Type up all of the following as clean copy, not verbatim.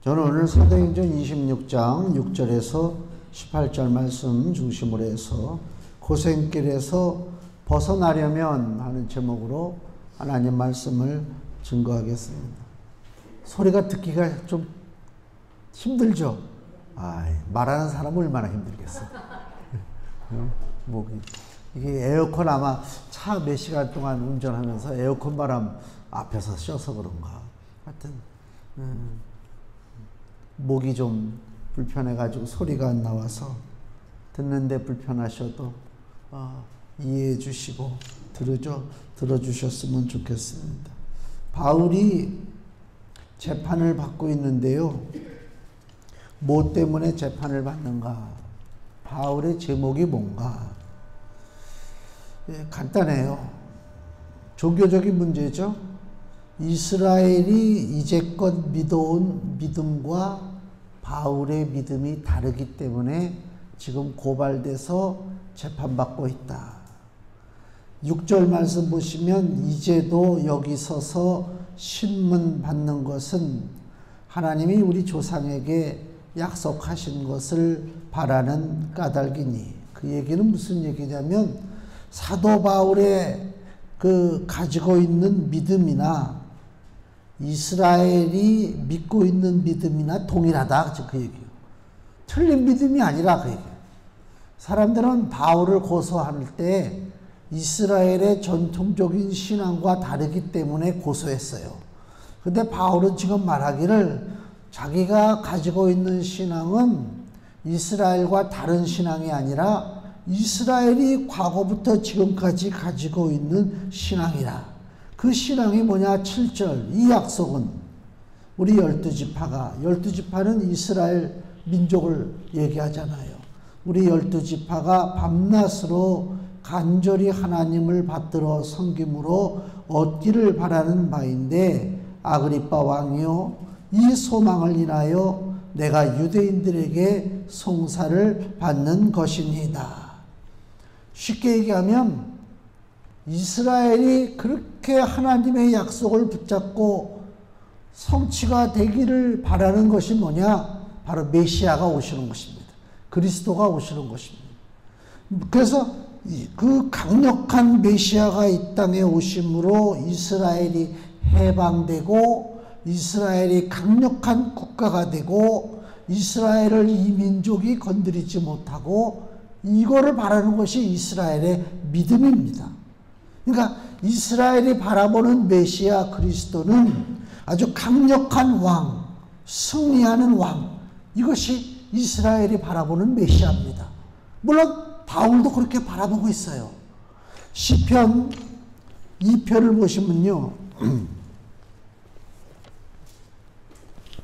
저는 오늘 사도행전 26장 6절에서 18절 말씀 중심으로 해서 고생길에서 벗어나려면 하는 제목으로 하나님 말씀을 증거하겠습니다. 소리가 듣기가 좀 힘들죠? 말하는 사람은 얼마나 힘들겠어. 목이. 이게 에어컨 아마 차 몇 시간 동안 운전하면서 에어컨 바람 앞에서 쉬어서 그런가. 하여튼, 목이 좀 불편해가지고 소리가 안 나와서 듣는데 불편하셔도 이해해 주시고 들어주셨으면 좋겠습니다. 바울이 재판을 받고 있는데요. 뭐 때문에 재판을 받는가? 바울의 제목이 뭔가? 간단해요. 종교적인 문제죠. 이스라엘이 이제껏 믿어온 믿음과 바울의 믿음이 다르기 때문에 지금 고발돼서 재판받고 있다. 6절 말씀 보시면 이제도 여기 서서 신문 받는 것은 하나님이 우리 조상에게 약속하신 것을 바라는 까닭이니, 그 얘기는 무슨 얘기냐면 사도 바울의 그 가지고 있는 믿음이나 이스라엘이 믿고 있는 믿음이나 동일하다. 그 얘기예요. 틀린 믿음이 아니라 그 얘기예요. 사람들은 바울을 고소할 때 이스라엘의 전통적인 신앙과 다르기 때문에 고소했어요. 근데 바울은 지금 말하기를 자기가 가지고 있는 신앙은 이스라엘과 다른 신앙이 아니라 이스라엘이 과거부터 지금까지 가지고 있는 신앙이라. 그 신앙이 뭐냐? 7절. 이 약속은 우리 12지파가, 12지파는 이스라엘 민족을 얘기하잖아요. 우리 12지파가 밤낮으로 간절히 하나님을 받들어 섬김으로 얻기를 바라는 바인데, 아그리빠 왕이요, 이 소망을 인하여 내가 유대인들에게 송사를 받는 것이니이다. 쉽게 얘기하면 이스라엘이 그렇게 하나님의 약속을 붙잡고 성취가 되기를 바라는 것이 뭐냐? 바로 메시아가 오시는 것입니다. 그리스도가 오시는 것입니다. 그래서 그 강력한 메시아가 이 땅에 오심으로 이스라엘이 해방되고 이스라엘이 강력한 국가가 되고 이스라엘을 이 민족이 건드리지 못하고, 이거를 바라는 것이 이스라엘의 믿음입니다. 그러니까 이스라엘이 바라보는 메시아 그리스도는 아주 강력한 왕, 승리하는 왕, 이것이 이스라엘이 바라보는 메시아입니다. 물론 바울도 그렇게 바라보고 있어요. 시편 2편을 보시면요,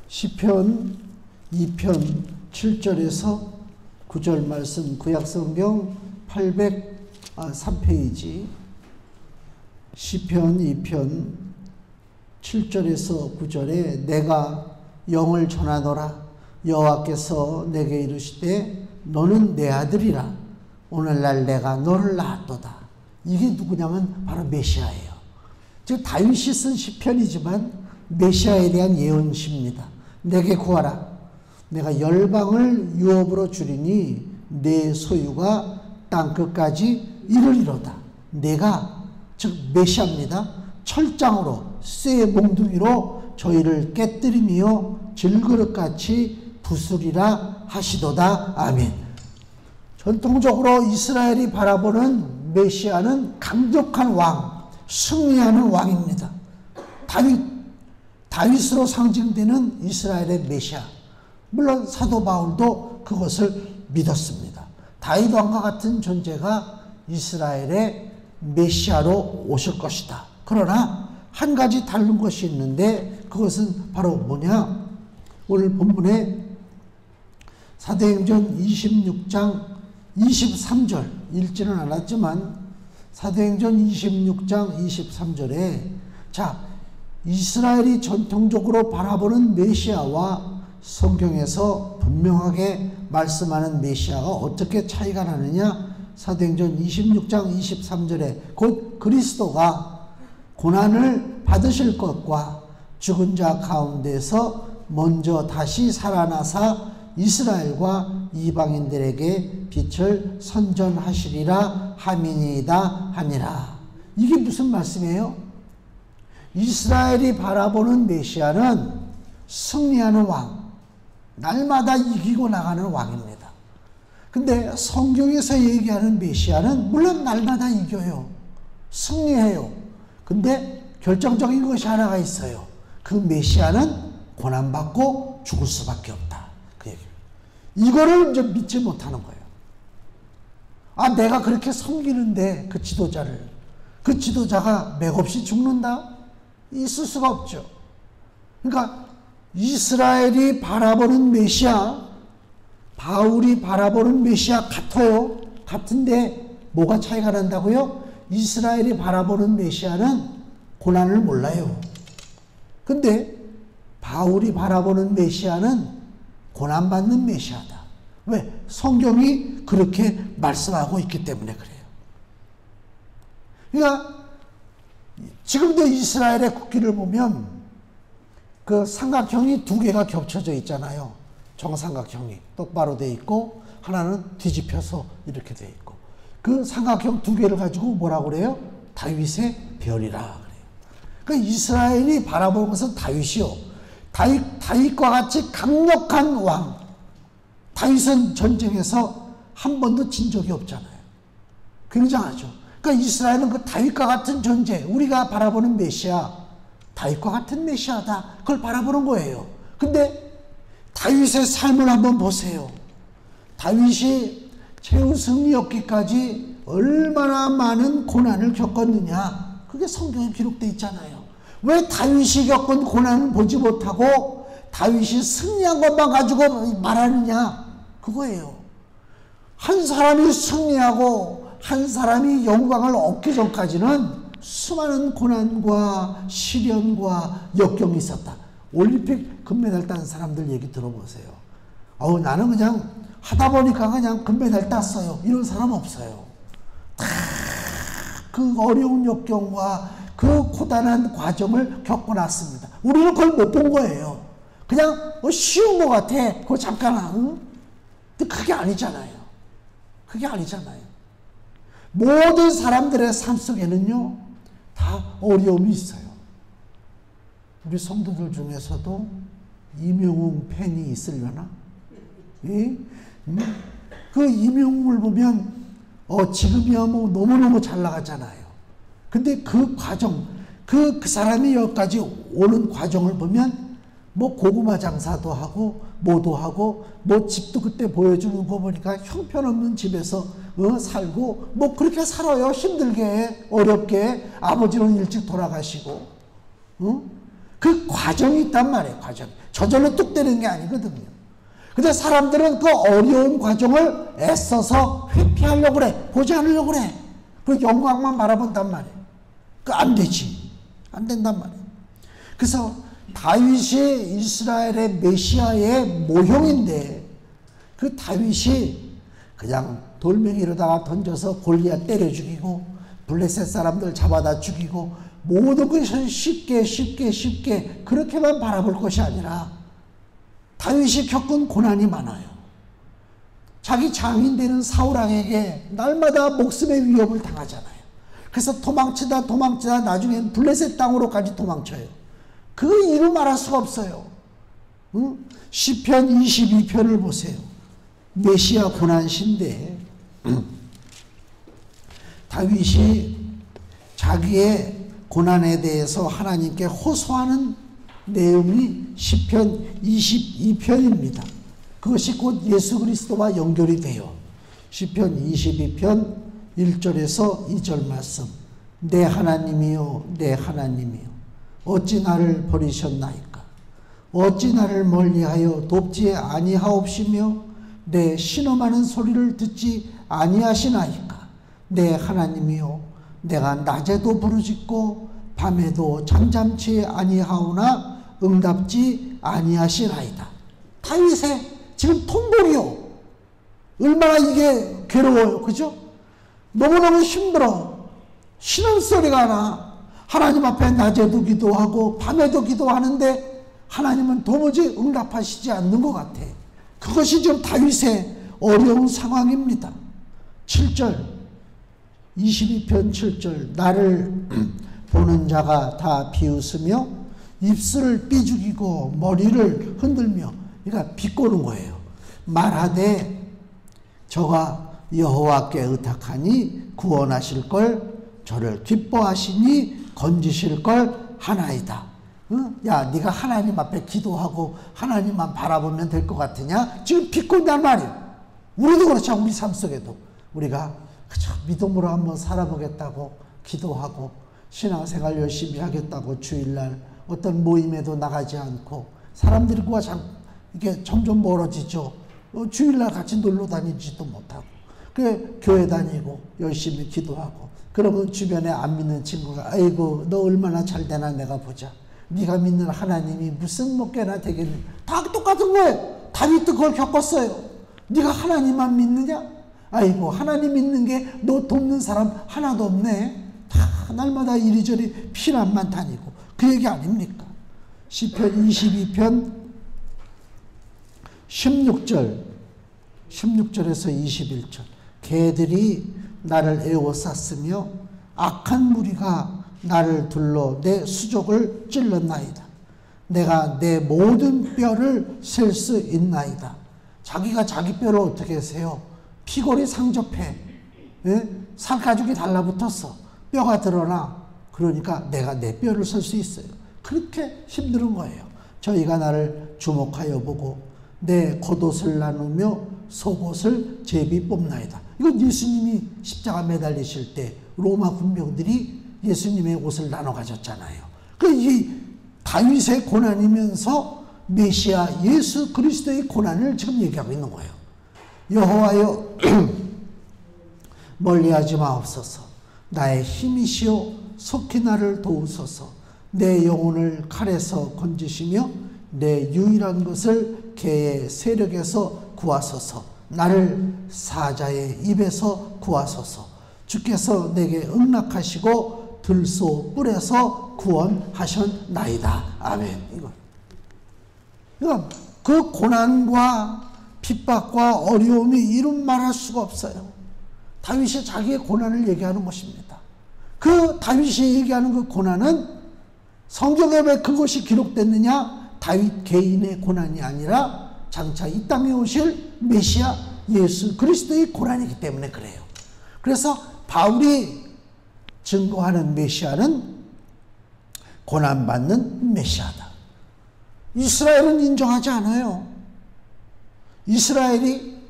시편 2편 7절에서 9절 말씀, 구약성경 803페이지, 시편 2편 7절에서 9절에 내가 영을 전하노라. 여호와께서 내게 이르시되 너는 내 아들이라. 오늘날 내가 너를 낳았도다. 이게 누구냐면 바로 메시아예요. 즉 다윗이 쓴 시편이지만 메시아에 대한 예언시입니다. 내게 구하라. 내가 열방을 유업으로 주리니 내 소유가 땅끝까지 이르리로다. 내가, 즉 메시아입니다. 철장으로 쇠 몽둥이로 저희를 깨뜨리며 질그릇같이 부수리라 하시도다. 아멘. 전통적으로 이스라엘이 바라보는 메시아는 강력한 왕, 승리하는 왕입니다. 다윗으로 상징되는 이스라엘의 메시아. 물론 사도 바울도 그것을 믿었습니다. 다윗 왕과 같은 존재가 이스라엘의 메시아로 오실 것이다. 그러나 한 가지 다른 것이 있는데 그것은 바로 뭐냐? 오늘 본문에 사도행전 26장 23절, 읽지는 않았지만 사도행전 26장 23절에 이스라엘이 전통적으로 바라보는 메시아와 성경에서 분명하게 말씀하는 메시아가 어떻게 차이가 나느냐? 사도행전 26장 23절에 곧 그리스도가 고난을 받으실 것과 죽은 자 가운데서 먼저 다시 살아나사 이스라엘과 이방인들에게 빛을 선전하시리라 함이니이다 하니라. 이게 무슨 말씀이에요? 이스라엘이 바라보는 메시아는 승리하는 왕, 날마다 이기고 나가는 왕입니다. 근데 성경에서 얘기하는 메시아는 물론 날마다 이겨요. 승리해요. 근데 결정적인 것이 하나가 있어요. 그 메시아는 고난받고 죽을 수밖에 없다. 그 얘기예요. 이거를 이제 믿지 못하는 거예요. 아, 내가 그렇게 섬기는데 그 지도자를, 그 지도자가 맥없이 죽는다? 있을 수가 없죠. 그러니까 이스라엘이 바라보는 메시아, 바울이 바라보는 메시아 같아요. 같은데 뭐가 차이가 난다고요? 이스라엘이 바라보는 메시아는 고난을 몰라요. 근데 바울이 바라보는 메시아는 고난받는 메시아다. 왜? 성경이 그렇게 말씀하고 있기 때문에 그래요. 그러니까 지금도 이스라엘의 국기를 보면 그 삼각형이 두 개가 겹쳐져 있잖아요. 정삼각형이 똑바로 돼 있고 하나는 뒤집혀서 이렇게 돼 있고, 그 삼각형 두 개를 가지고 뭐라고 그래요? 다윗의 별이라 그래요. 그러니까 이스라엘이 바라보는 것은 다윗이요. 다윗과 같이 강력한 왕. 다윗은 전쟁에서 한 번도 진 적이 없잖아요. 굉장하죠. 그러니까 이스라엘은 그 다윗과 같은 존재, 우리가 바라보는 메시아, 다윗과 같은 메시아다. 그걸 바라보는 거예요. 근데 다윗의 삶을 한번 보세요. 다윗이 최우승이 없기까지 얼마나 많은 고난을 겪었느냐. 그게 성경에 기록되어 있잖아요. 왜 다윗이 겪은 고난을 보지 못하고 다윗이 승리한 것만 가지고 말하느냐. 그거예요. 한 사람이 승리하고 한 사람이 영광을 얻기 전까지는 수많은 고난과 시련과 역경이 있었다. 올림픽 금메달 딴 사람들 얘기 들어보세요. 나는 그냥 하다 보니까 그냥 금메달 땄어요. 이런 사람 없어요. 다 그 어려운 역경과 그 고단한 과정을 겪어놨습니다. 우리는 그걸 못 본 거예요. 그냥 쉬운 것 같아. 그거 잠깐 하고. 근데 그게 아니잖아요. 그게 아니잖아요. 모든 사람들의 삶 속에는요, 다 어려움이 있어요. 우리 성도들 중에서도 임영웅 팬이 있으려나? 예? 그 임영웅을 보면 지금이야 뭐 너무너무 잘 나가잖아요. 근데 그 과정, 그 사람이 여기까지 오는 과정을 보면 뭐 고구마 장사도 하고 뭐도 하고 뭐 집도 그때 보여주는 거 보니까 형편없는 집에서 살고 뭐 그렇게 살아요. 힘들게 어렵게. 아버지는 일찍 돌아가시고. 그 과정이 있단 말이에요. 과정. 저절로 뚝 되는 게 아니거든요. 근데 사람들은 그 어려운 과정을 애써서 회피하려고 그래. 보지 않으려고 그래. 그 영광만 바라본단 말이에요. 그 안 되지. 안 된단 말이에요. 그래서 다윗이 이스라엘의 메시아의 모형인데 그 다윗이 그냥 돌멩이로다가 던져서 골리앗 때려 죽이고 블레셋 사람들 잡아다 죽이고 모든 것을 쉽게 그렇게만 바라볼 것이 아니라 다윗이 겪은 고난이 많아요. 자기 장인 되는 사울왕에게 날마다 목숨의 위협을 당하잖아요. 그래서 도망치다 나중엔 블레셋 땅으로까지 도망쳐요. 그 이루 말할 수가 없어요. 시편 22편을 보세요. 메시아 고난시인데 다윗이 자기의 고난에 대해서 하나님께 호소하는 내용이 시편 22편입니다. 그것이 곧 예수 그리스도와 연결이 돼요. 시편 22편 1절에서 2절 말씀. 내 하나님이요 내 하나님이요 어찌 나를 버리셨나이까. 어찌 나를 멀리하여 돕지 아니하옵시며 내 신음하는 소리를 듣지 아니하시나이까. 내 하나님이요 내가 낮에도 부르짖고 밤에도 잠잠치 아니하오나 응답지 아니하시나이다. 다윗의 지금 통곡이요. 얼마나 이게 괴로워요. 그죠? 너무너무 힘들어. 신음소리가 나. 하나님 앞에 낮에도 기도하고 밤에도 기도하는데 하나님은 도무지 응답하시지 않는 것 같아. 그것이 지금 다윗의 어려운 상황입니다. 7절 22편 7절 나를 보는 자가 다 비웃으며 입술을 삐죽이고 머리를 흔들며, 그러니까 비꼬는 거예요. 말하되 저가 여호와께 의탁하니 구원하실 걸, 저를 기뻐하시니 건지실 걸 하나이다. 응? 야, 네가 하나님 앞에 기도하고 하나님만 바라보면 될 것 같으냐? 지금 비꼰단 말이야. 우리도 그렇죠. 우리 삶 속에도 우리가 그저 믿음으로 한번 살아보겠다고 기도하고 신앙생활 열심히 하겠다고 주일날 어떤 모임에도 나가지 않고 사람들과 이게 점점 멀어지죠. 주일날 같이 놀러 다니지도 못하고, 그 교회 다니고 열심히 기도하고, 그러면 주변에 안 믿는 친구가 아이고 너 얼마나 잘 되나 내가 보자. 네가 믿는 하나님이 무슨 목회나 되겠니? 다 똑같은 거예요. 다윗도 그걸 겪었어요. 네가 하나님만 믿느냐? 아이고 하나님 믿는 게 너 돕는 사람 하나도 없네. 다 날마다 이리저리 피난만 다니고. 그 얘기 아닙니까? 시편 22편 16절에서 21절 개들이 나를 에워쌌으며 악한 무리가 나를 둘러 내 수족을 찔렀나이다. 내가 내 모든 뼈를 셀 수 있나이다. 자기가 자기 뼈를 어떻게 세요? 피골이 상접해. 예? 살가죽이 달라붙었어. 뼈가 드러나. 그러니까 내가 내 뼈를 셀 수 있어요. 그렇게 힘든 거예요. 저희가 나를 주목하여 보고 내 겉옷을 나누며 속옷을 제비 뽑나이다. 이건 예수님이 십자가 매달리실 때 로마 군병들이 예수님의 옷을 나눠 가졌잖아요. 이 다윗의 고난이면서 메시아 예수 그리스도의 고난을 지금 얘기하고 있는 거예요. 여호와여 멀리하지 마옵소서. 나의 힘이시오 속히 나를 도우소서. 내 영혼을 칼에서 건지시며 내 유일한 것을 개의 세력에서 구하소서. 나를 사자의 입에서 구하소서. 주께서 내게 응낙하시고 들소 뿔에서 구원하셨나이다. 아멘. 이건 그 고난과 핍박과 어려움이 이름 말할 수가 없어요. 다윗이 자기의 고난을 얘기하는 것입니다. 그 다윗이 얘기하는 그 고난은 성경에 왜 그것이 기록됐느냐? 다윗 개인의 고난이 아니라 장차 이 땅에 오실 메시아 예수 그리스도의 고난이기 때문에 그래요. 그래서 바울이 증거하는 메시아는 고난받는 메시아다. 이스라엘은 인정하지 않아요. 이스라엘이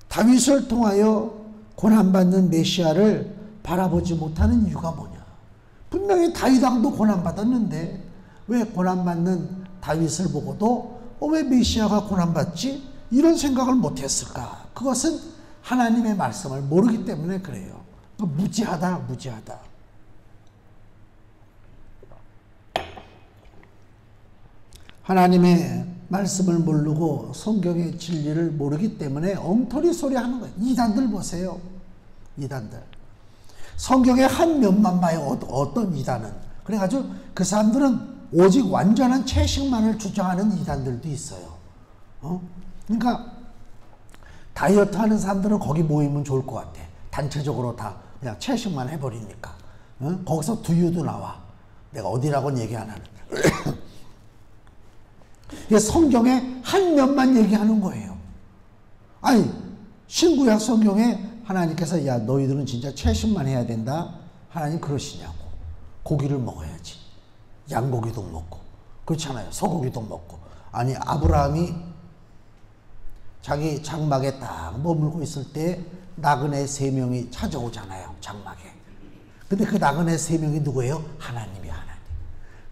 다윗을 통하여 고난받는 메시아를 바라보지 못하는 이유가 뭐냐? 분명히 다윗 왕도 고난받았는데 왜 고난받는 다윗을 보고도 왜 메시아가 고난받지? 이런 생각을 못했을까? 그것은 하나님의 말씀을 모르기 때문에 그래요. 무지하다. 하나님의 말씀을 모르고 성경의 진리를 모르기 때문에 엉터리 소리 하는 거예요. 이단들 보세요. 이단들. 성경의 한 면만 봐요. 어떤 이단은. 그래가지고 그 사람들은 오직 완전한 채식만을 주장하는 이단들도 있어요. 그러니까 다이어트 하는 사람들은 거기 모이면 좋을 것 같아. 단체적으로 다 그냥 채식만 해버리니까. 거기서 두유도 나와. 내가 어디라고는 얘기 안 하는데. 이게 성경의 한 면만 얘기하는 거예요. 아니, 신구약 성경에 하나님께서 야 너희들은 진짜 채식만 해야 된다. 하나님 그러시냐고. 고기를 먹어야지. 양고기도 먹고. 그렇잖아요. 소고기도 먹고. 아니 아브라함이 자기 장막에 딱 머물고 있을 때 나그네 3명이 찾아오잖아요. 장막에. 근데 그 나그네 3명이 누구예요? 하나님이 하나님.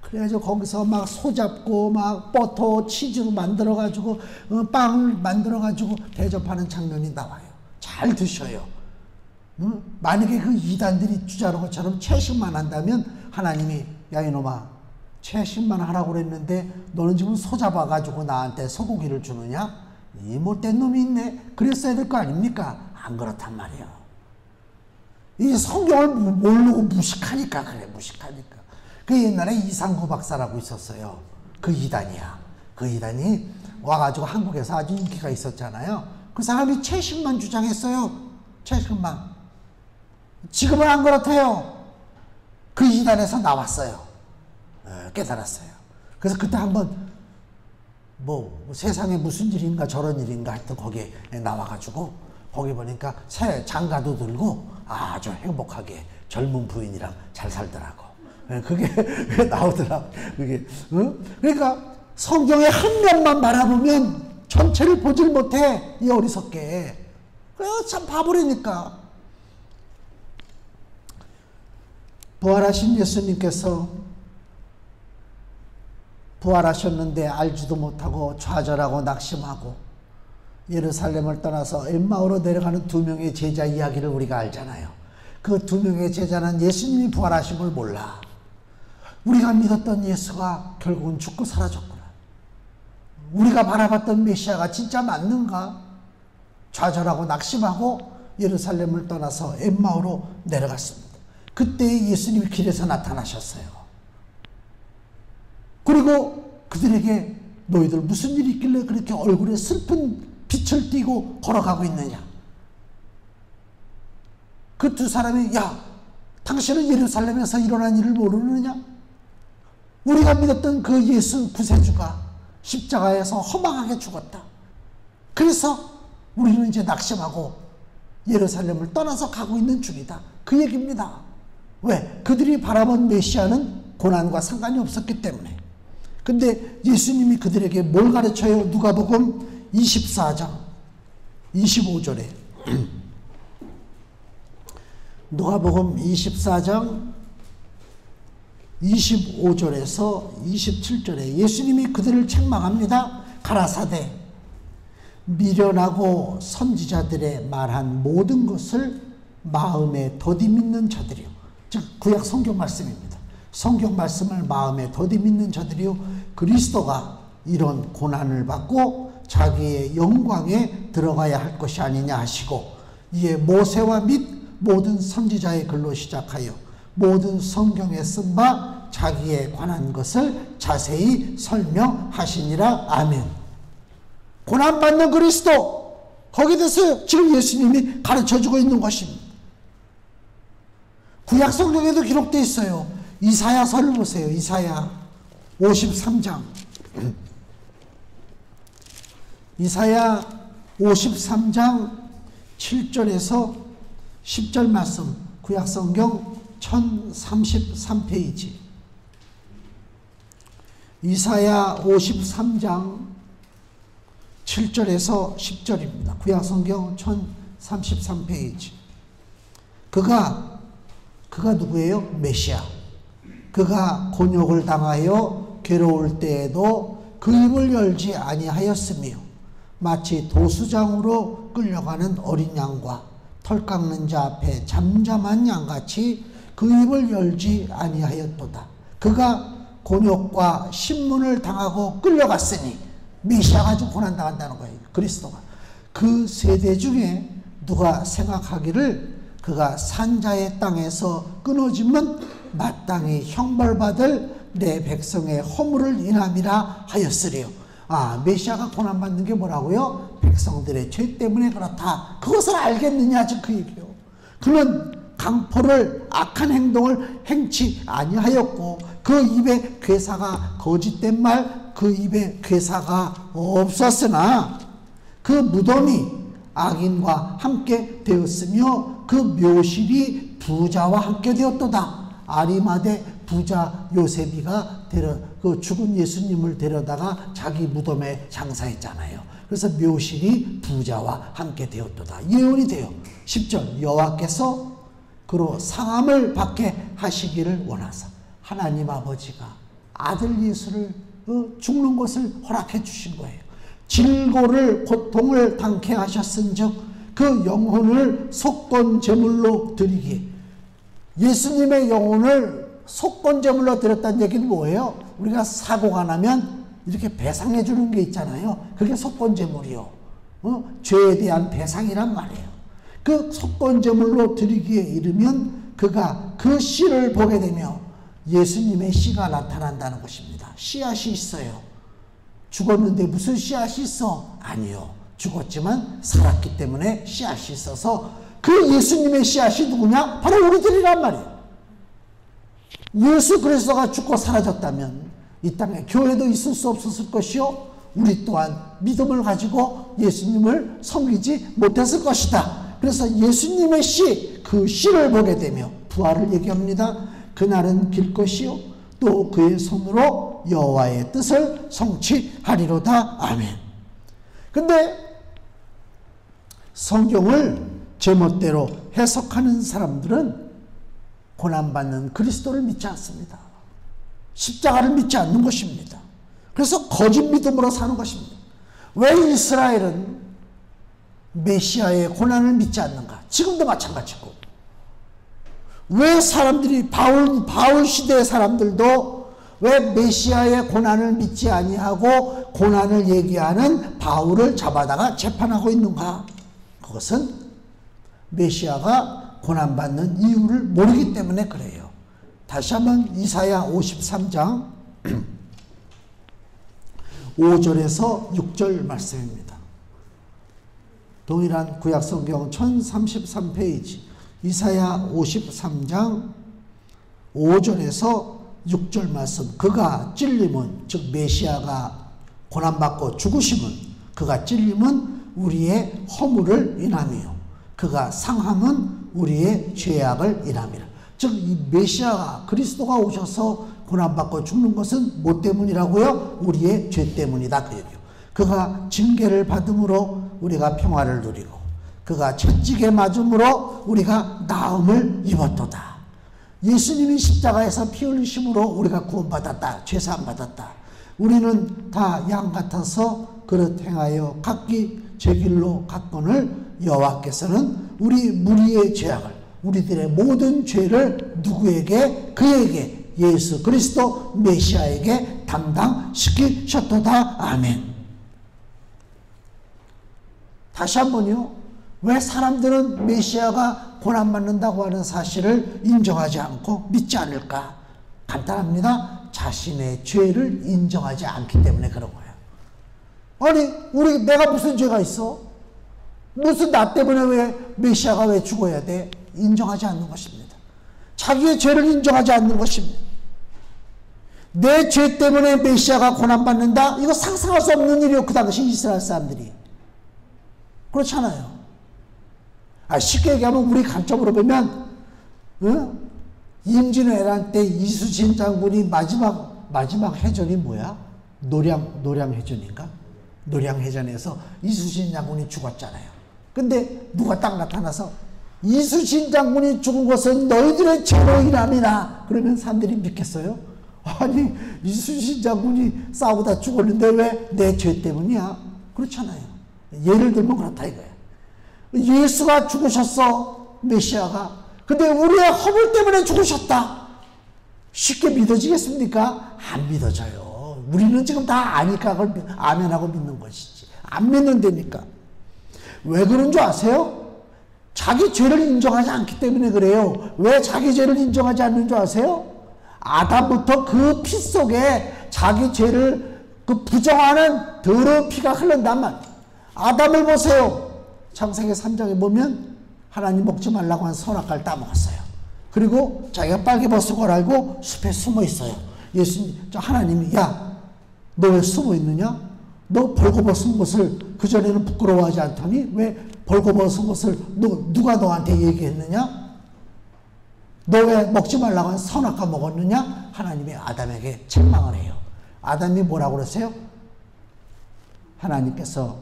그래가지고 거기서 막 소잡고 막 버터 치즈 만들어가지고 빵을 만들어가지고 대접하는 장면이 나와요. 잘 드셔요. 만약에 그 이단들이 주장하는 것처럼 채식만 한다면 하나님이 야 이놈아 채식만 하라고 그랬는데 너는 지금 소 잡아가지고 나한테 소고기를 주느냐? 이 못된 놈이 있네. 그랬어야 될 거 아닙니까? 안 그렇단 말이에요. 이 성경을 모르고 무식하니까 그래. 무식하니까. 그 옛날에 이상구 박사라고 있었어요. 그 이단이야. 그 이단이 와가지고 한국에서 아주 인기가 있었잖아요. 그 사람이 채식만 주장했어요. 채식만. 지금은 안 그렇대요. 그 이단에서 나왔어요. 깨달았어요. 그래서 그때 한번 세상에 무슨 일인가 저런 일인가 하여튼 거기에 나와가지고 거기 보니까 새 장가도 들고 아주 행복하게 젊은 부인이랑 잘 살더라고. 그게 나오더라고. 그게 그러니까 성경의 한 면만 바라보면 전체를 보질 못해. 이 어리석게. 참 바보라니까. 부활하신 예수님께서 부활하셨는데 알지도 못하고 좌절하고 낙심하고 예루살렘을 떠나서 엠마오로 내려가는 두 명의 제자 이야기를 우리가 알잖아요. 그 두 명의 제자는 예수님이 부활하신 걸 몰라. 우리가 믿었던 예수가 결국은 죽고 사라졌구나. 우리가 바라봤던 메시아가 진짜 맞는가? 좌절하고 낙심하고 예루살렘을 떠나서 엠마오로 내려갔습니다. 그때 예수님이 길에서 나타나셨어요. 그리고 그들에게 너희들 무슨 일이 있길래 그렇게 얼굴에 슬픈 빛을 띠고 걸어가고 있느냐? 그 두 사람이 야, 당신은 예루살렘에서 일어난 일을 모르느냐? 우리가 믿었던 그 예수 구세주가 십자가에서 허망하게 죽었다. 그래서 우리는 이제 낙심하고 예루살렘을 떠나서 가고 있는 중이다. 그 얘기입니다. 왜? 그들이 바라본 메시아는 고난과 상관이 없었기 때문에. 근데 예수님이 그들에게 뭘 가르쳐요? 누가복음 24장 25절에 누가복음 24장 25절에서 27절에 예수님이 그들을 책망합니다. 가라사대 미련하고 선지자들의 말한 모든 것을 마음에 더디 믿는 자들이요. 즉 구약 성경 말씀입니다. 성경 말씀을 마음에 더디 믿는 자들이요. 그리스도가 이런 고난을 받고 자기의 영광에 들어가야 할 것이 아니냐 하시고 이에 모세와 및 모든 선지자의 글로 시작하여 모든 성경에 쓴 바 자기에 관한 것을 자세히 설명하시니라. 아멘. 고난받는 그리스도, 거기에 대해서 지금 예수님이 가르쳐주고 있는 것입니다. 구약 성경에도 기록되어 있어요. 이사야서를 보세요. 이사야 53장. 이사야 53장 7절에서 10절 말씀, 구약 성경 1033페이지. 이사야 53장 7절에서 10절입니다. 구약 성경 1033페이지. 그가 누구예요? 메시아. 그가 곤욕을 당하여 괴로울 때에도 그 입을 열지 아니하였으며 마치 도수장으로 끌려가는 어린 양과 털 깎는 자 앞에 잠잠한 양같이 그 입을 열지 아니하였도다. 그가 곤욕과 신문을 당하고 끌려갔으니 메시아가 좀 고난당한다는 거예요. 그리스도가. 그 세대 중에 누가 생각하기를 그가 산자의 땅에서 끊어지면 마땅히 형벌받을 내 백성의 허물을 인함이라 하였으리요. 아, 메시아가 고난받는 게 뭐라고요? 백성들의 죄 때문에 그렇다. 그것을 알겠느냐? 지금 그 얘기요. 그는 강포를 악한 행동을 행치 아니하였고 그 입에 괴사가 거짓된 말 그 입에 괴사가 없었으나 그 무덤이 악인과 함께 되었으며 그 묘실이 부자와 함께 되었도다. 아리마대 부자 요셉이가 그 죽은 예수님을 데려다가 자기 무덤에 장사했잖아요. 그래서 묘실이 부자와 함께 되었도다. 예언이 돼요. 10절 여호와께서 그로 상함을 받게 하시기를 원하사 하나님 아버지가 아들 예수를 죽는 것을 허락해 주신 거예요. 질고를 고통을 당케 하셨은즉 그 영혼을 속건 제물로 드리기에. 예수님의 영혼을 속건 제물로 드렸다는 얘기는 뭐예요? 우리가 사고가 나면 이렇게 배상해 주는 게 있잖아요. 그게 속건 제물이요. 죄에 대한 배상이란 말이에요. 그 속건 제물로 드리기에 이르면 그가 그 씨를 보게 되며 예수님의 씨가 나타난다는 것입니다. 씨앗이 있어요. 죽었는데 무슨 씨앗이 있어? 아니요. 죽었지만 살았기 때문에 씨앗이 있어서 그 예수님의 씨앗이 누구냐? 바로 우리들이란 말이에요. 예수 그리스도가 죽고 사라졌다면 이 땅에 교회도 있을 수 없었을 것이요, 우리 또한 믿음을 가지고 예수님을 섬기지 못했을 것이다. 그래서 예수님의 씨, 그 씨를 보게 되며 부활을 얘기합니다. 그날은 길 것이요 또 그의 손으로 여호와의 뜻을 성취하리로다. 아멘. 근데 성경을 제멋대로 해석하는 사람들은 고난받는 그리스도를 믿지 않습니다. 십자가를 믿지 않는 것입니다. 그래서 거짓 믿음으로 사는 것입니다. 왜 이스라엘은 메시아의 고난을 믿지 않는가? 지금도 마찬가지고. 왜 사람들이 바울 시대의 사람들도 왜 메시아의 고난을 믿지 아니하고 고난을 얘기하는 바울을 잡아다가 재판하고 있는가? 그것은 메시아가 고난받는 이유를 모르기 때문에 그래요. 다시 한번 이사야 53장 5절에서 6절 말씀입니다. 동일한 구약성경 1033페이지 이사야 53장 5절에서 6절 말씀. 그가 찔림은, 즉 메시아가 고난받고 죽으심은, 그가 찔림은 우리의 허물을 인함이요 그가 상함은 우리의 죄악을 인함이라. 즉 이 메시아가 그리스도가 오셔서 고난받고 죽는 것은 뭐 때문이라고요? 우리의 죄 때문이다 그 얘기요. 그가 징계를 받음으로 우리가 평화를 누리고 그가 채찍에 맞음으로 우리가 나음을 입었도다. 예수님이 십자가에서 피 흘리심으로 우리가 구원받았다. 죄사함 받았다. 우리는 다 양 같아서 그릇 행하여 각기 제 길로 갔거늘 여호와께서는 우리 무리의 죄악을, 우리들의 모든 죄를 누구에게? 그에게, 예수 그리스도 메시아에게 담당시키셨도다. 아멘. 다시 한번요. 왜 사람들은 메시아가 고난받는다고 하는 사실을 인정하지 않고 믿지 않을까? 간단합니다. 자신의 죄를 인정하지 않기 때문에 그런 거예요. 아니, 내가 무슨 죄가 있어? 무슨 나 때문에 왜 메시아가 왜 죽어야 돼? 인정하지 않는 것입니다. 자기의 죄를 인정하지 않는 것입니다. 내 죄 때문에 메시아가 고난받는다? 이거 상상할 수 없는 일이요. 그 당시 이스라엘 사람들이. 그렇잖아요. 쉽게 얘기하면 우리 관점으로 보면 임진왜란 때 이순신 장군이 마지막 해전이 뭐야? 노량해전인가? 노량해전에서 이순신 장군이 죽었잖아요. 근데 누가 딱 나타나서 이순신 장군이 죽은 것은 너희들의 죄로 인함이라. 그러면 사람들이 믿겠어요? 아니, 이순신 장군이 싸우다 죽었는데 왜 내 죄 때문이야? 그렇잖아요. 예를 들면 그렇다 이거야. 예수가 죽으셨어, 메시아가. 근데 우리의 허물 때문에 죽으셨다. 쉽게 믿어지겠습니까? 안 믿어져요. 우리는 지금 다 아니까 그걸 아멘하고 믿는 것이지. 안 믿는다니까. 왜 그런 줄 아세요? 자기 죄를 인정하지 않기 때문에 그래요. 왜 자기 죄를 인정하지 않는 줄 아세요? 아담부터 그 피 속에 자기 죄를 부정하는 더러운 피가 흐른단 말이에요. 아담을 보세요. 창세기 3장에 보면 하나님 먹지 말라고 한 선악과를 따먹었어요. 그리고 자기가 빨개벗은 걸 알고 숲에 숨어 있어요. 하나님이 야, 너 왜 숨어 있느냐? 너 벌거벗은 것을 그전에는 부끄러워하지 않더니 왜 벌거벗은 것을 누가 너한테 얘기했느냐? 너 왜 먹지 말라고 한 선악과 먹었느냐? 하나님이 아담에게 책망을 해요. 아담이 뭐라고 그랬어요? 하나님께서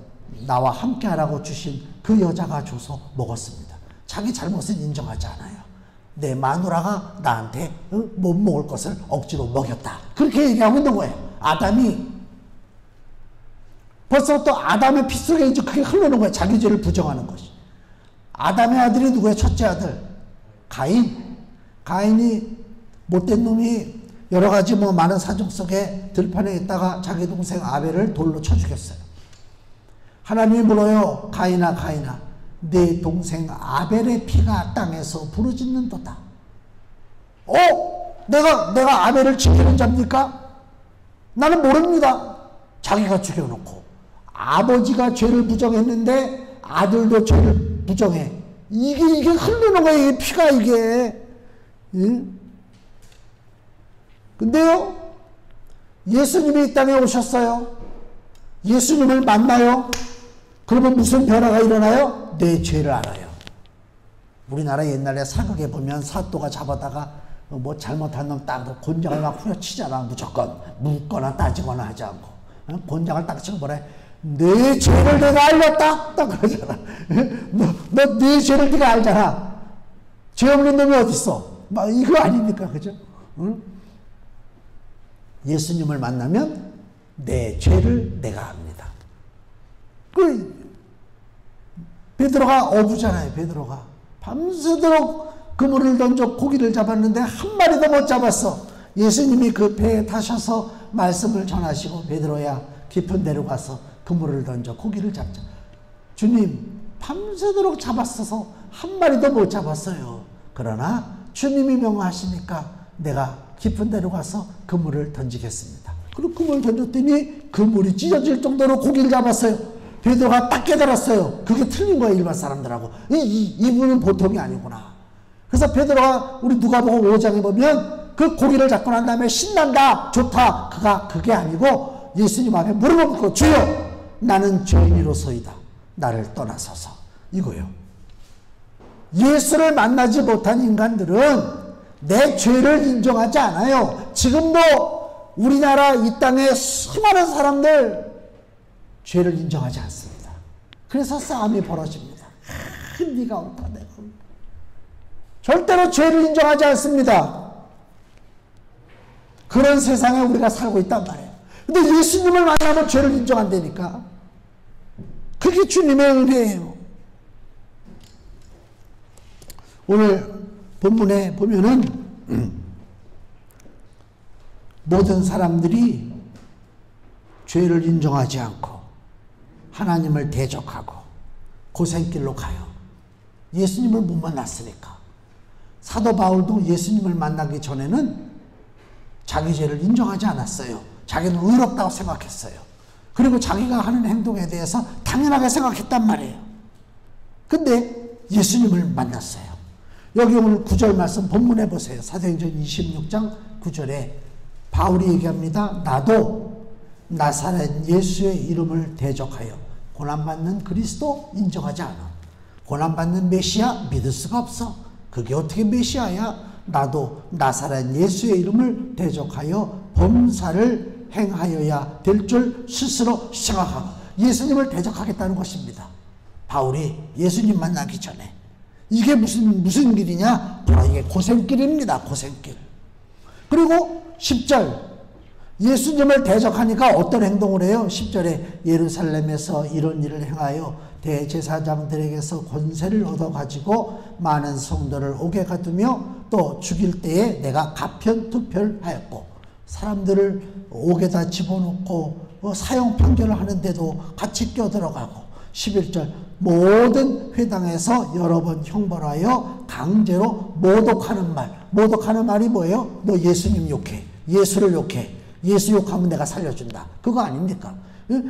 나와 함께 하라고 주신 그 여자가 줘서 먹었습니다. 자기 잘못은 인정하지 않아요. 내 마누라가 나한테 못 먹을 것을 억지로 먹였다. 그렇게 얘기하고 있는 거예요. 아담이 벌써 또 아담의 피 속에 이제 그게 흐르는 거예요. 자기 죄를 부정하는 것이. 아담의 아들이 누구예요? 첫째 아들 가인이 못된 놈이 여러 가지 많은 사정 속에 들판에 있다가 자기 동생 아벨을 돌로 쳐 죽였어요. 하나님이 물어요. 가인아 내 동생 아벨의 피가 땅에서 부르짖는도다. 내가 아벨을 지키는 자입니까? 나는 모릅니다. 자기가 죽여놓고 아버지가 죄를 부정했는데 아들도 죄를 부정해. 이게 흐르는 거예요. 이게 피가 이게. 응? 근데요, 예수님이 이 땅에 오셨어요. 예수님을 만나요. 그러면 무슨 변화가 일어나요? 내 죄를 알아요. 우리나라 옛날에 사극에 보면 사또가 잡아다가 뭐 잘못한 놈 딱 곤장을 막 후려치잖아. 무조건 묻거나 따지거나 하지 않고. 곤장을 딱 치고 뭐래? 내 죄를 내가 알렸다. 딱 그러잖아. 너 내 죄를 네가 알잖아. 죄 없는 놈이 어딨어? 막 이거 아닙니까? 그죠? 응? 예수님을 만나면 내 죄를 내가 압니다. 베드로가 어부잖아요. 베드로가 밤새도록 그물을 던져 고기를 잡았는데 한 마리도 못 잡았어. 예수님이 그 배에 타셔서 말씀을 전하시고, 베드로야 깊은 데로 가서 그물을 던져 고기를 잡자. 주님, 밤새도록 잡았어서 한 마리도 못 잡았어요. 그러나 주님이 명하시니까 내가 깊은 데로 가서 그물을 던지겠습니다. 그리고 그물을 던졌더니 그물이 찢어질 정도로 고기를 잡았어요. 베드로가 딱 깨달았어요. 그게 틀린 거예요, 일반 사람들하고. 이분은 보통이 아니구나. 그래서 베드로가 우리 누가복음 5장에 보면 그 고기를 잡고 난 다음에 신난다, 좋다. 그게 아니고 예수님 앞에 무릎을 꿇고 주여, 나는 죄인이로소이다. 나를 떠나소서. 이거예요. 예수를 만나지 못한 인간들은 내 죄를 인정하지 않아요. 지금도 우리나라 이 땅에 수많은 사람들 죄를 인정하지 않습니다. 그래서 싸움이 벌어집니다. 네가 옳다, 내가 옳다. 절대로 죄를 인정하지 않습니다. 그런 세상에 우리가 살고 있단 말이에요. 근데 예수님을 만나면 죄를 인정한다니까. 그게 주님의 은혜예요. 오늘 본문에 보면은 모든 사람들이 죄를 인정하지 않고 하나님을 대적하고 고생길로 가요. 예수님을 못 만났으니까. 사도 바울도 예수님을 만나기 전에는 자기 죄를 인정하지 않았어요. 자기는 의롭다고 생각했어요. 그리고 자기가 하는 행동에 대해서 당연하게 생각했단 말이에요. 근데 예수님을 만났어요. 여기 오늘 9절 말씀 본문에 보세요. 사도행전 26장 9절에 바울이 얘기합니다. 나도 나사렛 예수의 이름을 대적하여 고난받는 그리스도 인정하지 않아. 고난받는 메시아 믿을 수가 없어. 그게 어떻게 메시아야? 나도 나사렛 예수의 이름을 대적하여 범사를 행하여야 될 줄 스스로 생각하고, 예수님을 대적하겠다는 것입니다. 바울이 예수님 만나기 전에. 이게 무슨 길이냐? 바로 이게 고생길입니다. 고생길. 그리고 10절, 예수님을 대적하니까 어떤 행동을 해요? 10절에 예루살렘에서 이런 일을 행하여 대제사장들에게서 권세를 얻어가지고 많은 성도를 오게 가두며 또 죽일 때에 내가 가편투표하였고, 사람들을 옥에다 집어넣고 사형 판결을 하는데도 같이 껴들어가고, 11절 모든 회당에서 여러 번 형벌하여 강제로 모독하는 말. 모독하는 말이 뭐예요? 너 예수님 욕해, 예수를 욕해, 예수 욕하면 내가 살려준다. 그거 아닙니까?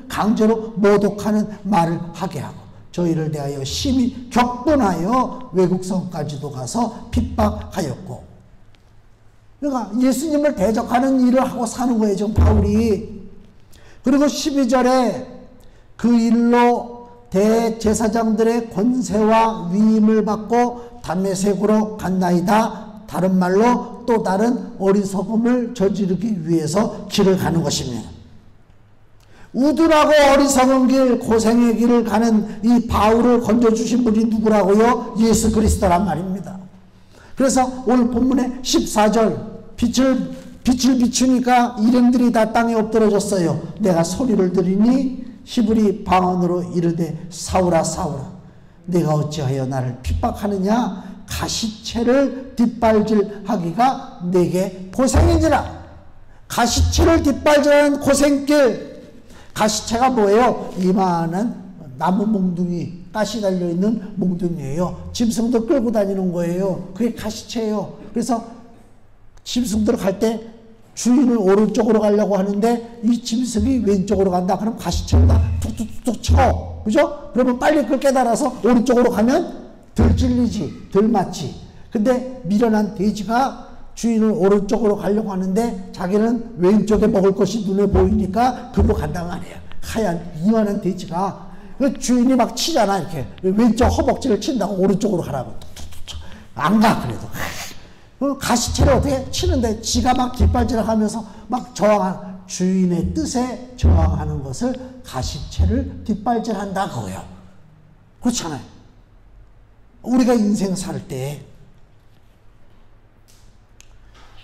강제로 모독하는 말을 하게 하고, 저희를 대하여 심히 격분하여 외국성까지도 가서 핍박하였고. 그러니까 예수님을 대적하는 일을 하고 사는 거예요, 지금 바울이. 그리고 12절에 그 일로 대제사장들의 권세와 위임을 받고 다메섹으로 갔나이다. 다른 말로 또 다른 어리석음을 저지르기 위해서 길을 가는 것입니다. 우둔하고 어리석은 길, 고생의 길을 가는 이 바울을 건져주신 분이 누구라고요? 예수 그리스도란 말입니다. 그래서 오늘 본문의 14절, 빛을 비추니까 일행들이 다 땅에 엎드러졌어요. 내가 소리를 들으니 히브리 방언으로 이르되 사울아 사울아 내가 어찌하여 나를 핍박하느냐? 가시채를 뒷발질하기가 내게 고생이니라. 가시채를 뒷발질하는 고생길. 가시채가 뭐예요? 이만한 나무 몽둥이, 가시 달려있는 몽둥이에요. 짐승도 끌고 다니는 거예요. 그게 가시채예요. 그래서 짐승들 갈 때 주인은 오른쪽으로 가려고 하는데 이 짐승이 왼쪽으로 간다. 그럼 가시처럼 다 툭툭툭 쳐. 그죠? 그러면 빨리 그걸 깨달아서 오른쪽으로 가면 덜 찔리지, 덜 맞지. 근데 미련한 돼지가 주인은 오른쪽으로 가려고 하는데 자기는 왼쪽에 먹을 것이 눈에 보이니까 그로 간단 말이에요. 하얀 이만한 돼지가 주인이 막 치잖아. 이렇게 왼쪽 허벅지를 친다고 오른쪽으로 가라고. 안 가. 그래도 가시채를 어떻게 치는데 지가 막 뒷발질하면서 막 저항한 주인의 뜻에 저항하는 것을 가시채를 뒷발질한다 그거예요. 그렇잖아요. 우리가 인생 살 때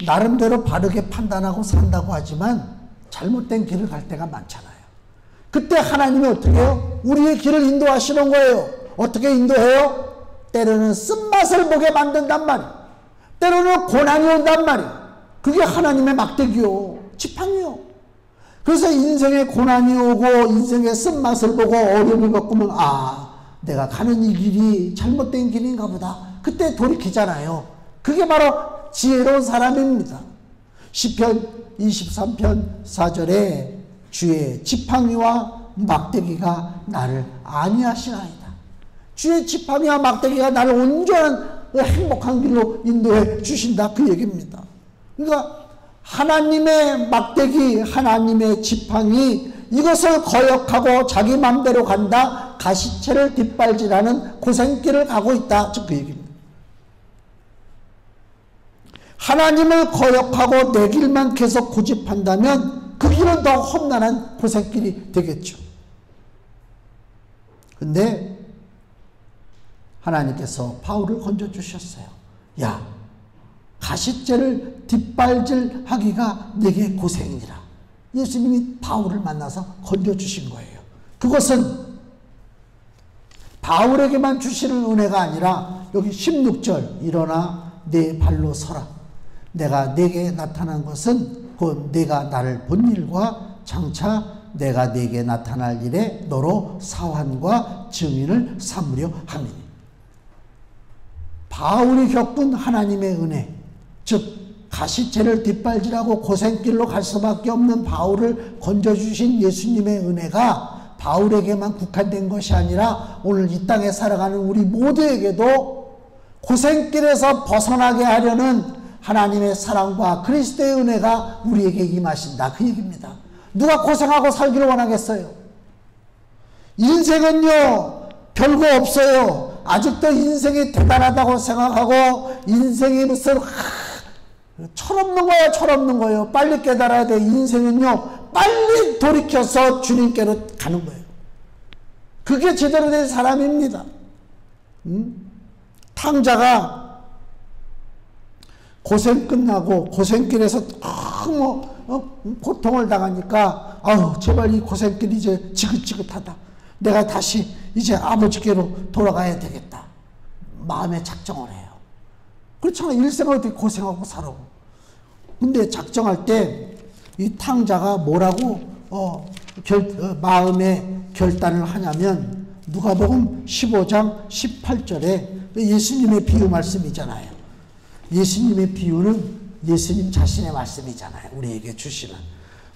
나름대로 바르게 판단하고 산다고 하지만 잘못된 길을 갈 때가 많잖아요. 그때 하나님이 어떻게 해요? 우리의 길을 인도하시는 거예요. 어떻게 인도해요? 때로는 쓴맛을 보게 만든단 말이에요. 때로는 고난이 온단 말이에요. 그게 하나님의 막대기요. 지팡이요. 그래서 인생에 고난이 오고 인생의 쓴맛을 보고 어려움을 겪으면 내가 가는 이 길이 잘못된 길인가 보다. 그때 돌이키잖아요. 그게 바로 지혜로운 사람입니다. 시편 23편 4절에 주의 지팡이와 막대기가 나를 안위하시나이다. 주의 지팡이와 막대기가 나를 온전한 행복한 길로 인도해 주신다 그 얘기입니다. 그러니까 하나님의 막대기, 하나님의 지팡이 이것을 거역하고 자기 맘대로 간다. 가시채를 뒷발질하는 고생길을 가고 있다. 그 얘기입니다. 하나님을 거역하고 내 길만 계속 고집한다면 그 길은 더 험난한 고생길이 되겠죠. 근데 하나님께서 바울을 건져주셨어요. 야, 가시째를 뒷발질하기가 내게 고생이라. 예수님이 바울을 만나서 건져주신 거예요. 그것은 바울에게만 주시는 은혜가 아니라 여기 16절 일어나 내 발로 서라. 내가 내게 나타난 것은 곧 내가 나를 본 일과 장차 내가 내게 나타날 일에 너로 사환과 증인을 삼으려 함이니. 바울이 겪은 하나님의 은혜, 즉 가시채를 뒷발질하고 고생길로 갈 수밖에 없는 바울을 건져주신 예수님의 은혜가 바울에게만 국한된 것이 아니라 오늘 이 땅에 살아가는 우리 모두에게도 고생길에서 벗어나게 하려는 하나님의 사랑과 그리스도의 은혜가 우리에게 임하신다 그 얘기입니다. 누가 고생하고 살기를 원하겠어요? 인생은요 별거 없어요. 아직도 인생이 대단하다고 생각하고 인생이 무슨 철없는 거야 철없는 거예요. 빨리 깨달아야 돼. 인생은요 빨리 돌이켜서 주님께로 가는 거예요. 그게 제대로 된 사람입니다. 탕자가 고생 끝나고 고생길에서 너무 고통을 당하니까 제발 이 고생길 이제 지긋지긋하다. 내가 다시 이제 아버지께로 돌아가야 되겠다. 마음에 작정을 해요. 그렇잖아. 일생을 어떻게 고생하고 살아. 근데 작정할 때 이 탕자가 뭐라고 마음의 결단을 하냐면 누가복음 15장 18절에 예수님의 비유 말씀이잖아요. 예수님의 비유는 예수님 자신의 말씀이잖아요. 우리에게 주시는.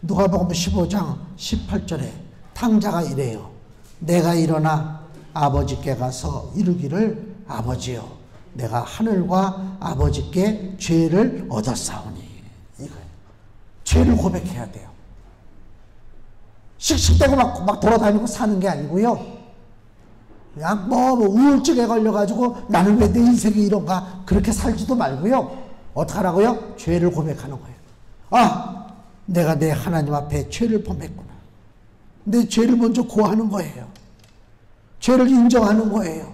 누가복음 15장 18절에 탕자가 이래요. 내가 일어나 아버지께 가서 이르기를 아버지여 내가 하늘과 아버지께 죄를 얻었사오니. 이거예요. 죄를 고백해야 돼요. 씩씩대고 막 돌아다니고 사는 게 아니고요. 그냥 우울증에 걸려가지고 나는 왜 내 인생이 이런가 그렇게 살지도 말고요. 어떡하라고요? 죄를 고백하는 거예요. 내가 내 하나님 앞에 죄를 범했구나. 내 죄를 먼저 고하는 거예요. 죄를 인정하는 거예요.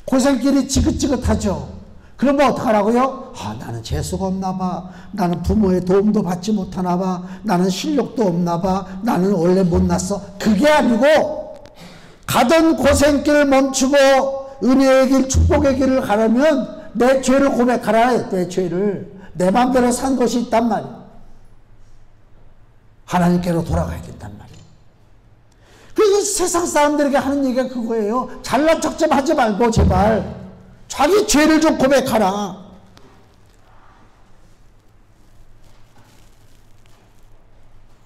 고생길이 지긋지긋하죠. 그러면 어떡하라고요? 나는 재수가 없나 봐. 나는 부모의 도움도 받지 못하나 봐. 나는 실력도 없나 봐. 나는 원래 못났어. 그게 아니고 가던 고생길을 멈추고 은혜의 길, 축복의 길을 가려면 내 죄를 고백하라. 내 죄를. 내 마음대로 산 것이 있단 말이에요. 하나님께로 돌아가야 된단 말이에요. 그래서 세상 사람들에게 하는 얘기가 그거예요. 잘난 척 좀 하지 말고 제발 자기 죄를 좀 고백하라.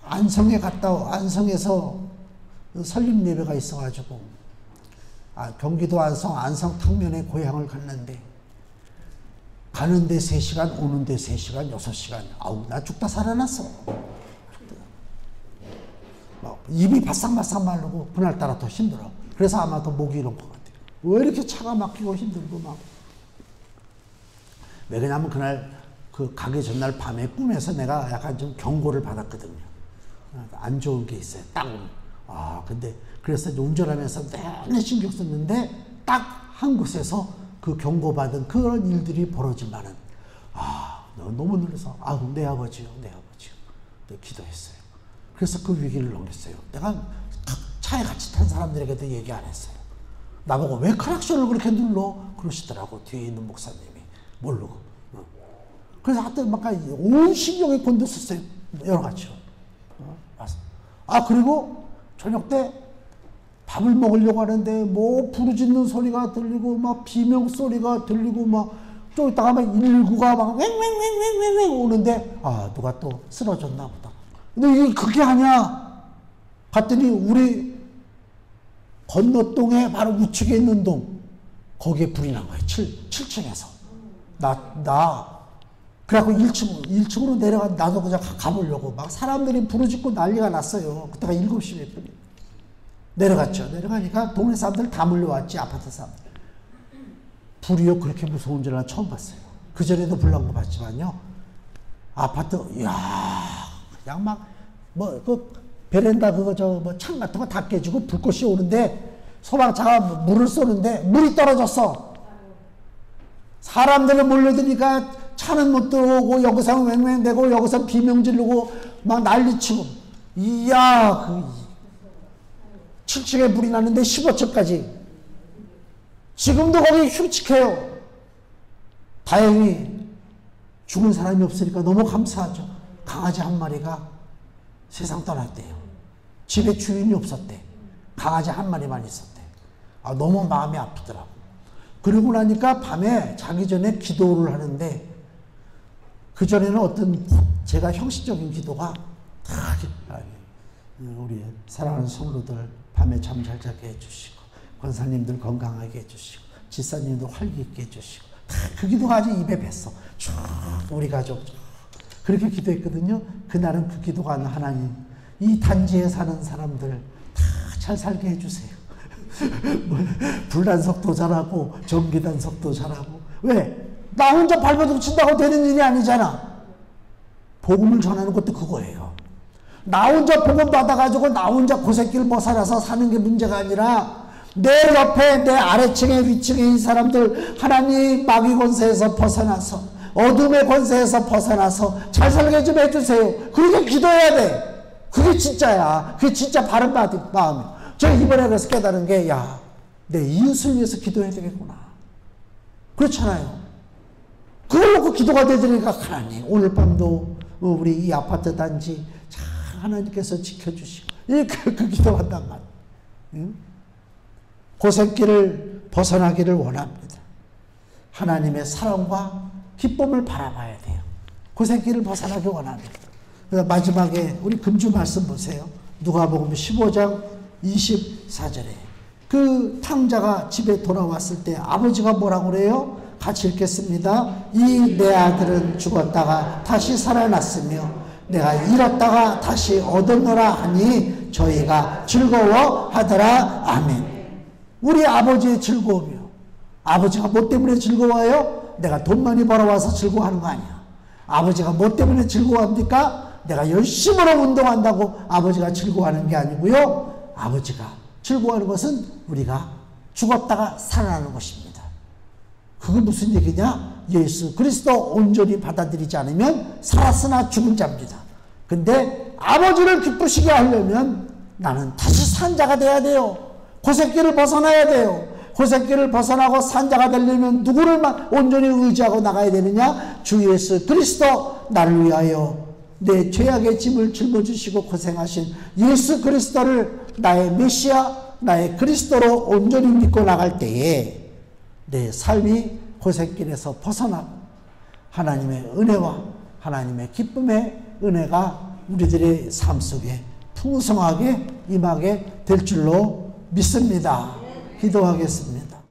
안성에 안성에서 설립 예배가 있어가지고, 경기도 안성 탕면에 고향을 갔는데, 가는데 3시간, 오는데 3시간, 6시간. 아우, 나 죽다 살아났어. 입이 바싹바싹 마르고, 그날따라 더 힘들어. 그래서 아마 더 목이 이런 것 같아요. 왜 이렇게 차가 막히고 힘들고 막. 왜 그러냐면 그날, 가기 전날 밤에 꿈에서 내가 약간 좀 경고를 받았거든요. 안 좋은 게 있어요. 딱. 근데, 그래서 운전하면서 내내 신경 썼는데, 딱 한 곳에서 그 경고받은 그런 일들이 벌어지면은, 너무 놀라서, 내 아버지요. 네, 기도했어요. 그래서 그 위기를 넘겼어요. 내가 차에 같이 탄 사람들에게도 얘기 안 했어요. 나보고 왜 클락션을 그렇게 눌러? 그러시더라고, 뒤에 있는 목사님이. 모르고. 그래서 하여튼 막 온 신경이 곤두섰어요. 여러 가지로. 그리고 저녁 때 밥을 먹으려고 하는데 뭐 부르짖는 소리가 들리고 막 비명 소리가 들리고 막 좀 있다가 막 119가 막 왱왱왱왱왱 오는데 누가 또 쓰러졌나 보다. 근데 이게 그게 아니야. 갔더니 우리 건너동에 바로 우측에 있는 동 거기에 불이 난 거예요. 7층에서. 그래갖고 1층으로 내려가, 나도 그냥 가보려고. 막 사람들이 부르짖고 난리가 났어요. 그때가 7시 몇 분이에요. 내려갔죠. 내려가니까 동네 사람들 다 몰려왔지, 아파트 사람들. 불이요, 그렇게 무서운 줄 난 처음 봤어요. 그전에도 불 난 거 봤지만요. 아파트, 그냥 막, 베란다 창 같은 거 다 깨지고 불꽃이 오는데, 소방차가 물을 쏘는데, 물이 떨어졌어. 사람들이 몰려드니까 차는 못 들어오고, 여기서 왱왱대고, 여기서 비명 지르고, 막 난리치고. 7층에 불이 났는데 15층까지. 지금도 거기 흉측해요. 다행히 죽은 사람이 없으니까 너무 감사하죠. 강아지 한 마리가 세상 떠났대요. 집에 주인이 없었대. 강아지 한 마리만 있었대. 너무 마음이 아프더라고. 그러고 나니까 밤에 자기 전에 기도를 하는데, 그전에는 제가 형식적인 기도가 우리 사랑하는 성도들 밤에 잠 잘 자게 해주시고, 권사님들 건강하게 해주시고, 집사님도 활기 있게 해주시고, 그 기도가 아주 입에 뱄어. 쭉 우리 가족 그렇게 기도했거든요. 그날은 그 기도가 하나님, 이 단지에 사는 사람들 다 잘 살게 해주세요. 불단속도 잘하고 전기단속도 잘하고. 왜? 나 혼자 발버둥 친다고 되는 일이 아니잖아. 복음을 전하는 것도 그거예요. 나 혼자 복음 받아가지고 나 혼자 고생길 벗어나서 사는 게 문제가 아니라, 내 옆에 내 아래층에 위층에 이 사람들 하나님 마귀 권세에서 벗어나서, 어둠의 권세에서 벗어나서 잘 살게 좀 해주세요. 그렇게 기도해야 돼. 그게 진짜야. 그게 진짜 바른 마음이야. 제가 이번에 그래서 깨달은 게, 내 이웃을 위해서 기도해야 되겠구나. 그렇잖아요. 그걸 놓고 기도가 되니까, 하나님 오늘 밤도 우리 이 아파트 단지 잘 하나님께서 지켜주시고, 그 기도한단 말이에요. 고생길을 벗어나기를 원합니다. 하나님의 사랑과 기쁨을 바라봐야 돼요. 고생길을 벗어나기 원합니다. 그래서 마지막에 우리 금주 말씀 보세요. 누가복음 15장 24절에 그 탕자가 집에 돌아왔을 때 아버지가 뭐라고 그래요? 같이 읽겠습니다. 이 내 아들은 죽었다가 다시 살아났으며 내가 잃었다가 다시 얻었노라 하니 저희가 즐거워하더라. 아멘. 우리 아버지의 즐거움이요. 아버지가 뭐 때문에 즐거워요? 내가 돈 많이 벌어와서 즐거워하는 거 아니야. 아버지가 뭐 때문에 즐거워합니까? 내가 열심으로 운동한다고 아버지가 즐거워하는 게 아니고요. 아버지가 즐거워하는 것은 우리가 죽었다가 살아나는 것입니다. 그게 무슨 얘기냐? 예수 그리스도 온전히 받아들이지 않으면 살았으나 죽은 자입니다. 근데 아버지를 기쁘시게 하려면 나는 다시 산 자가 돼야 돼요. 고생길을 벗어나야 돼요. 고생길을 벗어나고 산 자가 되려면 누구를 온전히 의지하고 나가야 되느냐? 주 예수 그리스도, 나를 위하여 내 죄악의 짐을 짊어지시고 고생하신 예수 그리스도를 나의 메시아, 나의 그리스도로 온전히 믿고 나갈 때에 내 삶이 고생길에서 벗어나고 하나님의 은혜와 하나님의 기쁨의 은혜가 우리들의 삶 속에 풍성하게 임하게 될 줄로 믿습니다. 기도하겠습니다.